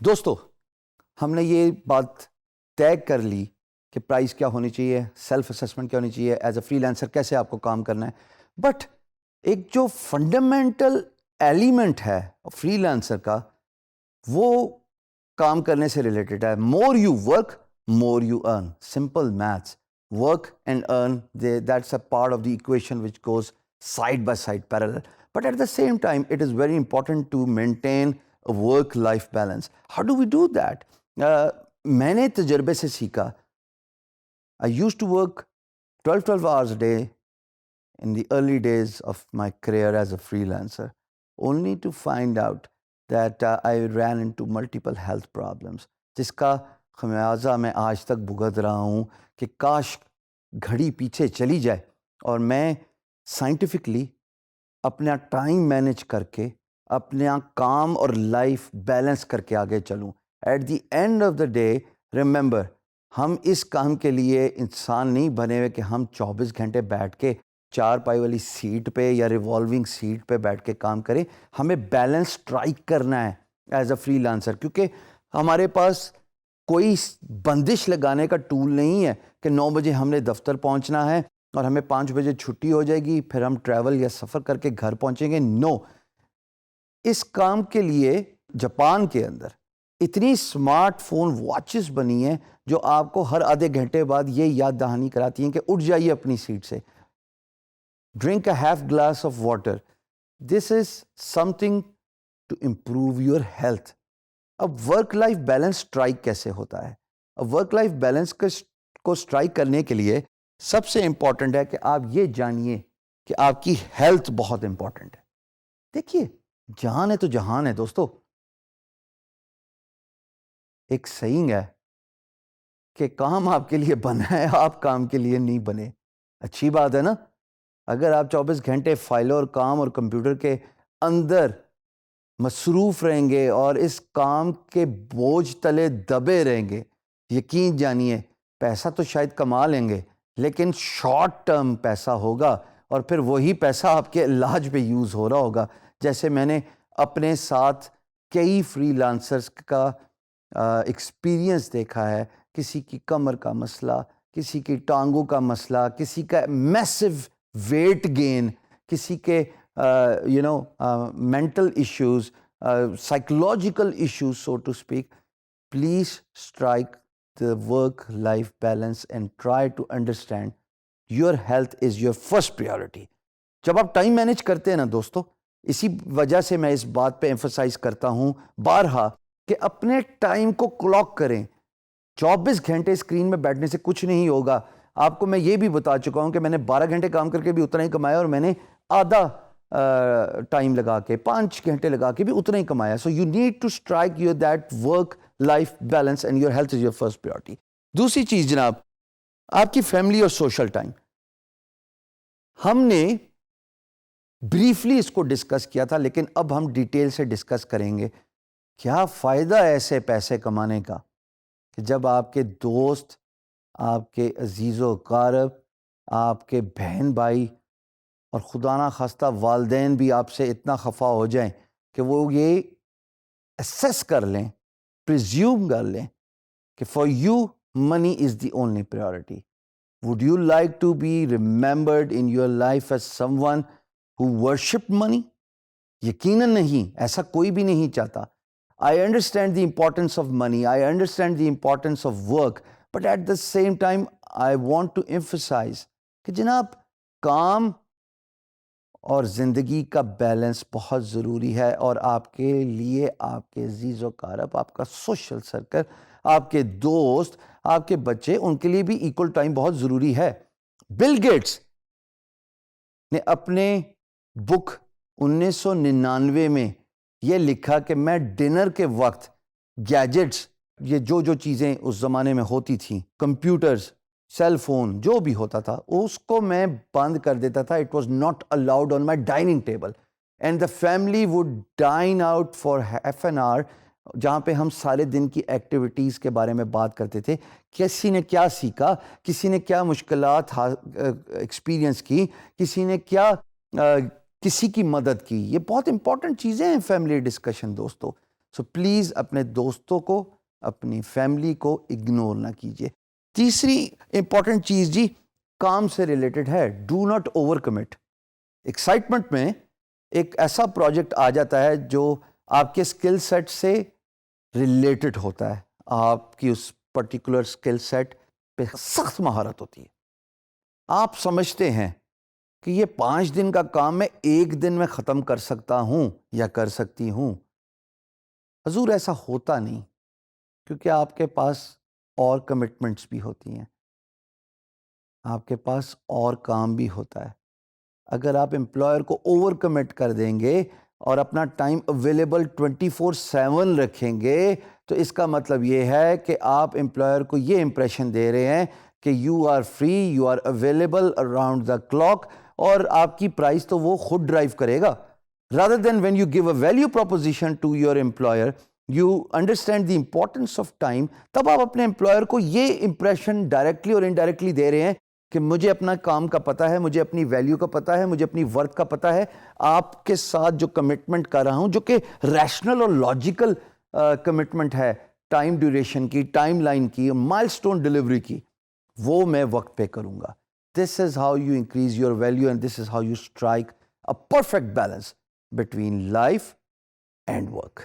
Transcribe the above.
دوستو ہم نے یہ بات طے کر لی کہ پرائز کیا ہونی چاہیے، سیلف اسیسمنٹ کیا ہونی چاہیے، ایز اے فری لانسر کیسے آپ کو کام کرنا ہے. بٹ ایک جو فنڈامنٹل ایلیمنٹ ہے فری لانسر کا، وہ کام کرنے سے ریلیٹڈ ہے. More you work more you earn. Simple maths. Work and earn, that's a part of the equation which goes side by side parallel. But at the same time, it is very important to maintain a work-life balance. How do we do that? میں نے تجربے سے سیکھا. I used to work 12 hours a day in the early days of my career as a freelancer, only to find out that I ran into multiple health problems, جس کا خمیازہ میں آج تک بھگت رہا ہوں کہ کاش گھڑی پیچھے چلی جائے اور میں سائنٹیفکلی اپنا ٹائم مینیج کر کے اپنا کام اور لائف بیلنس کر کے آگے چلوں. At the end of the day remember, ہم اس کام کے لیے انسان نہیں بنے ہوئے کہ ہم 24 گھنٹے بیٹھ کے چار پائی والی سیٹ پہ یا ریوالونگ سیٹ پہ بیٹھ کے کام کریں. ہمیں بیلنس اسٹرائک کرنا ہے ایز اے فری لانسر، کیونکہ ہمارے پاس کوئی بندش لگانے کا ٹول نہیں ہے کہ 9 بجے ہم نے دفتر پہنچنا ہے اور ہمیں 5 بجے چھٹی ہو جائے گی، پھر ہم ٹریول یا سفر کر کے گھر پہنچیں گے. نو. اس کام کے لیے جاپان کے اندر اتنی اسمارٹ فون واچز بنی ہیں جو آپ کو ہر آدھے گھنٹے بعد یہ یاد دہانی کراتی ہیں کہ اٹھ جائیے اپنی سیٹ سے. Drink a half glass of water. This is something to improve your health. اب ورک لائف بیلنس اسٹرائک کیسے ہوتا ہے؟ اب ورک لائف بیلنس کو اسٹرائک کرنے کے لیے سب سے امپورٹنٹ ہے کہ آپ یہ جانیے کہ آپ کی ہیلتھ بہت امپورٹنٹ ہے. دیکھیے، جہان ہے تو جہان ہے دوستو. ایک سیئنگ ہے کہ کام آپ کے لیے بنا ہے، آپ کام کے لیے نہیں بنے. اچھی بات ہے نا. اگر آپ 24 گھنٹے فائلوں اور کام اور کمپیوٹر کے اندر مصروف رہیں گے اور اس کام کے بوجھ تلے دبے رہیں گے، یقین جانیے پیسہ تو شاید کما لیں گے لیکن شارٹ ٹرم پیسہ ہوگا اور پھر وہی پیسہ آپ کے علاج پہ یوز ہو رہا ہوگا. جیسے میں نے اپنے ساتھ کئی فری لانسرز کا ایکسپیرینس دیکھا ہے. کسی کی کمر کا مسئلہ، کسی کی ٹانگوں کا مسئلہ، کسی کا میسو ویٹ گین، کسی کے mental issues, psychological issues, so to speak. Please strike the work-life balance and try to understand your health is your first priority. جب آپ ٹائم مینیج کرتے ہیں نا دوستو، اسی وجہ سے میں اس بات پہ ایمفسائز کرتا ہوں بارہا کہ اپنے ٹائم کو کلاک کریں. 24 گھنٹے اسکرین میں بیٹھنے سے کچھ نہیں ہوگا. آپ کو میں یہ بھی بتا چکا ہوں کہ میں نے 12 گھنٹے کام کر کے بھی اتنا ہی کمایا اور میں نے آدھا ٹائم لگا کے 5 گھنٹے لگا کے بھی اتنا ہی کمایا. So you need to strike your that work life balance and your health is your first priority. دوسری چیز جناب، آپ کی فیملی اور سوشل ٹائم. ہم نے بریفلی اس کو ڈسکس کیا تھا لیکن اب ہم ڈیٹیل سے ڈسکس کریں گے. کیا فائدہ ایسے پیسے کمانے کا کہ جب آپ کے دوست، آپ کے عزیز و اقارب، آپ کے بہن بھائی اور خدا نہ خواستہ والدین بھی آپ سے اتنا خفا ہو جائیں کہ وہ یہ اسیس کر لیں، پریزیوم کر لیں کہ for you money is the only priority. Would you like to be remembered in your life as someone who worship money? یقیناً نہیں. ایسا کوئی بھی نہیں چاہتا. I understand the importance of money, I understand the importance of work, but at the same time I want to emphasize کہ جناب کام اور زندگی کا بیلنس بہت ضروری ہے، اور آپ کے لیے آپ کے عزیز و اقارب، آپ کا سوشل سرکل، آپ کے دوست، آپ کے بچے، ان کے لیے بھی ایکول ٹائم بہت ضروری ہے. بل گیٹس نے اپنے بک 1999 میں یہ لکھا کہ میں ڈنر کے وقت گیجٹس، یہ جو چیزیں اس زمانے میں ہوتی تھیں، کمپیوٹرز، سیل فون، جو بھی ہوتا تھا، اس کو میں بند کر دیتا تھا. It was not allowed on my dining table and the family would dine out for half an hour, جہاں پہ ہم سارے دن کی ایکٹیویٹیز کے بارے میں بات کرتے تھے. کسی نے کیا سیکھا، کسی نے کیا مشکلات ایکسپیرئنس کی، کسی نے کیا کسی کی مدد کی. یہ بہت امپورٹنٹ چیزیں ہیں فیملی ڈسکشن دوستو. سو پلیز اپنے دوستوں کو اپنی فیملی کو اگنور نہ کیجیے. تیسری امپورٹنٹ چیز جی کام سے ریلیٹڈ ہے. Do not over commit. Excitement میں ایک ایسا پروجیکٹ آ جاتا ہے جو آپ کے اسکل سیٹ سے ریلیٹڈ ہوتا ہے, آپ کی اس پرٹیکولر اسکل سیٹ پہ سخت مہارت ہوتی ہے. آپ سمجھتے ہیں کہ یہ 5 دن کا کام میں 1 دن میں ختم کر سکتا ہوں یا کر سکتی ہوں. حضور ایسا ہوتا نہیں, کیونکہ آپ کے پاس اور کمٹمنٹس بھی ہوتی ہیں, آپ کے پاس اور کام بھی ہوتا ہے. اگر آپ امپلائر کو اوور کمٹ کر دیں گے اور اپنا ٹائم اویلیبل 24/7 رکھیں گے تو اس کا مطلب یہ ہے کہ آپ امپلائر کو یہ امپریشن دے رہے ہیں کہ you are free, you are available around the clock, اور آپ کی پرائز تو وہ خود ڈرائیو کرے گا. rather than when you give a value proposition to your employer, you understand the importance of time, تب آپ اپنے امپلائر کو یہ امپریشن ڈائریکٹلی اور انڈائریکٹلی دے رہے ہیں کہ مجھے اپنا کام کا پتہ ہے, مجھے اپنی ویلیو کا پتہ ہے, مجھے اپنی ورتھ کا پتہ ہے. آپ کے ساتھ جو کمٹمنٹ کر رہا ہوں جو کہ ریشنل اور لاجیکل کمٹمنٹ ہے, ٹائم ڈیوریشن کی, ٹائم لائن کی, مائل سٹون ڈلیوری کی, وہ میں وقت پہ کروں گا. This is how you increase your value and this is how you strike a perfect balance between life and work.